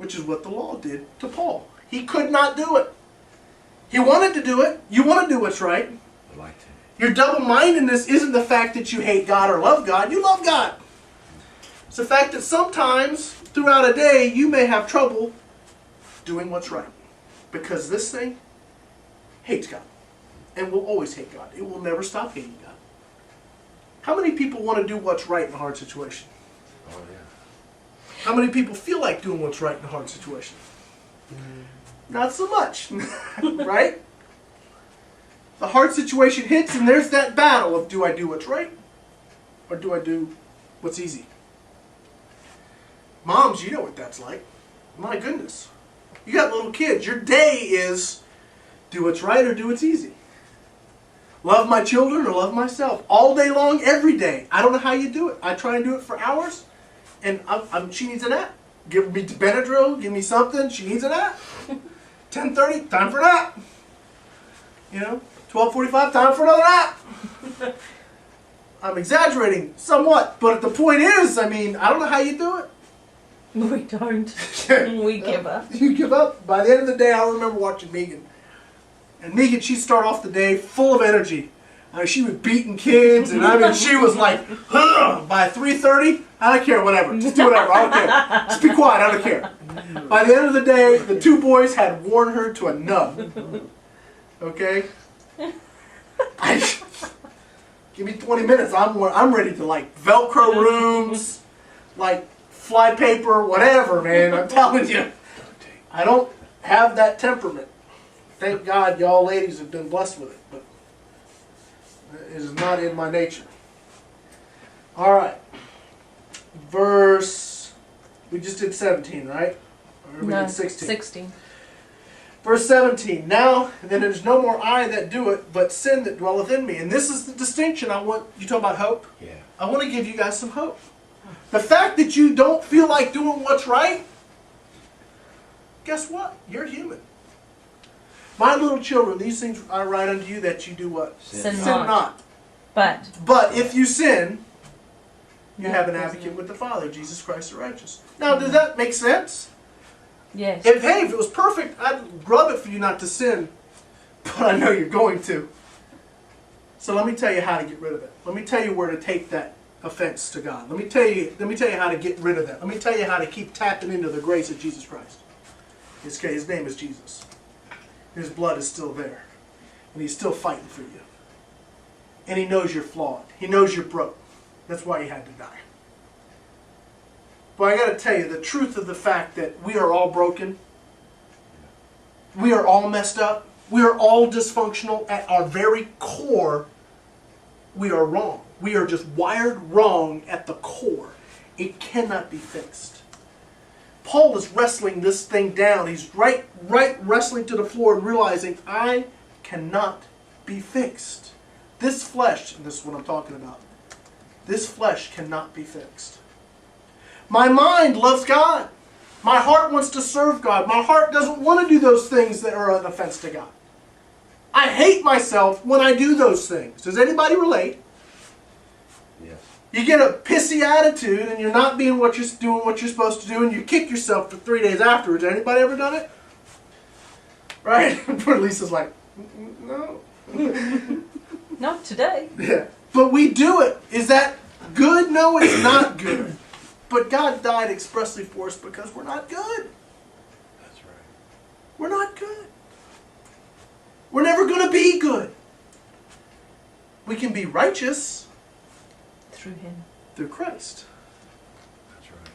which is what the law did to Paul. He could not do it. He wanted to do it. You want to do what's right. I like to. Your double-mindedness isn't the fact that you hate God or love God. You love God. It's the fact that sometimes throughout a day you may have trouble doing what's right. Because this thing hates God. And will always hate God. It will never stop hating God. How many people want to do what's right in a hard situation? Oh, yeah. How many people feel like doing what's right in a hard situation? Not so much. Right? The hard situation hits and there's that battle of, do I do what's right? Or do I do what's easy? Moms, you know what that's like. My goodness. You got little kids. Your day is do what's right or do what's easy. Love my children or love myself. All day long, every day. I don't know how you do it. I try and do it for hours. And she needs a nap. Give me Benadryl. Give me something. She needs a nap. 10:30, time for a nap. 12:45, time for another nap. I'm exaggerating somewhat. But the point is, I don't know how you do it. We don't. We give up. You give up. By the end of the day, I remember watching Megan. And Megan, she'd start off the day full of energy. She was beating kids, and she was like, by 3:30, I don't care, whatever. Just do whatever, I don't care. Just be quiet, I don't care. By the end of the day, the two boys had worn her to a nub. Okay? Give me 20 minutes, I'm ready to like Velcro rooms, like fly paper, whatever, man. I'm telling you. I don't have that temperament. Thank God y'all ladies have been blessed with it, but it is not in my nature. Alright. Verse, we just did 17, right? Or we did 16. 16. Verse 17. Now, then it is no more I that do it, but sin that dwelleth in me. And this is the distinction I want, you talk about hope? Yeah. I want to give you guys some hope. The fact that you don't feel like doing what's right, guess what? You're human. My little children, these things I write unto you that you do what? Sin not. But if you sin, you have an advocate with the Father, Jesus Christ the righteous. Now, does that make sense? Yes. If it was perfect, I'd rub it for you not to sin. But I know you're going to. So let me tell you how to get rid of it. Let me tell you where to take that offense to God. Let me tell you how to get rid of that. Let me tell you how to keep tapping into the grace of Jesus Christ. His name is Jesus. His blood is still there. And he's still fighting for you. And he knows you're flawed. He knows you're broke. That's why he had to die. But I got to tell you, the truth of the fact that we are all broken, we are all messed up, we are all dysfunctional at our very core, we are wrong. We are just wired wrong at the core. It cannot be fixed. Paul is wrestling this thing down. He's right wrestling to the floor and realizing, I cannot be fixed. This flesh, and this is what I'm talking about, this flesh cannot be fixed. My mind loves God. My heart wants to serve God. My heart doesn't want to do those things that are an offense to God. I hate myself when I do those things. Does anybody relate? Yes. You get a pissy attitude and you're not doing what you're supposed to do, and you kick yourself for 3 days afterwards. Anybody ever done it? Right? Poor Lisa's like, no. Not today. Yeah. But we do it. Is that good? No, it's not good. But God died expressly for us because we're not good. That's right. We're not good. We're never going to be good. We can be righteous Through him. through Christ. That's right.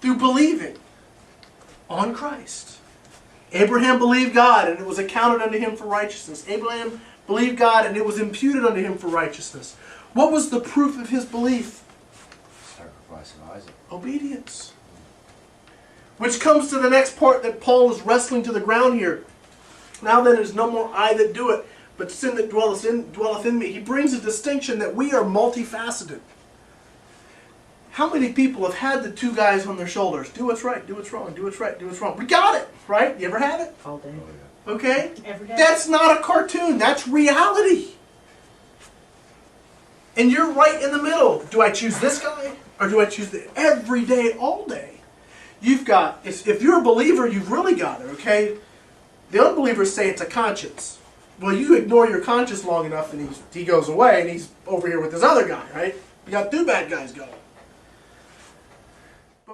Through believing on Christ. Abraham believed God and it was accounted unto him for righteousness. Abraham believed God and it was imputed unto him for righteousness. What was the proof of his belief? Sacrifice of Isaac. Obedience. Which comes to the next part that Paul is wrestling to the ground here. Now then, it is no more I that do it, but sin that dwelleth in me. He brings a distinction that we are multifaceted. How many people have had the two guys on their shoulders? Do what's right, do what's wrong, do what's right, do what's wrong. We got it, right? You ever had it? All day. Oh, yeah. Okay? Every day. That's not a cartoon. That's reality. And you're right in the middle. Do I choose this guy? Or do I choose every day, all day? you've got, if you're a believer, you've really got it, okay? The unbelievers say it's a conscience. Well, you ignore your conscience long enough and he goes away and he's over here with this other guy, right? You got two bad guys going.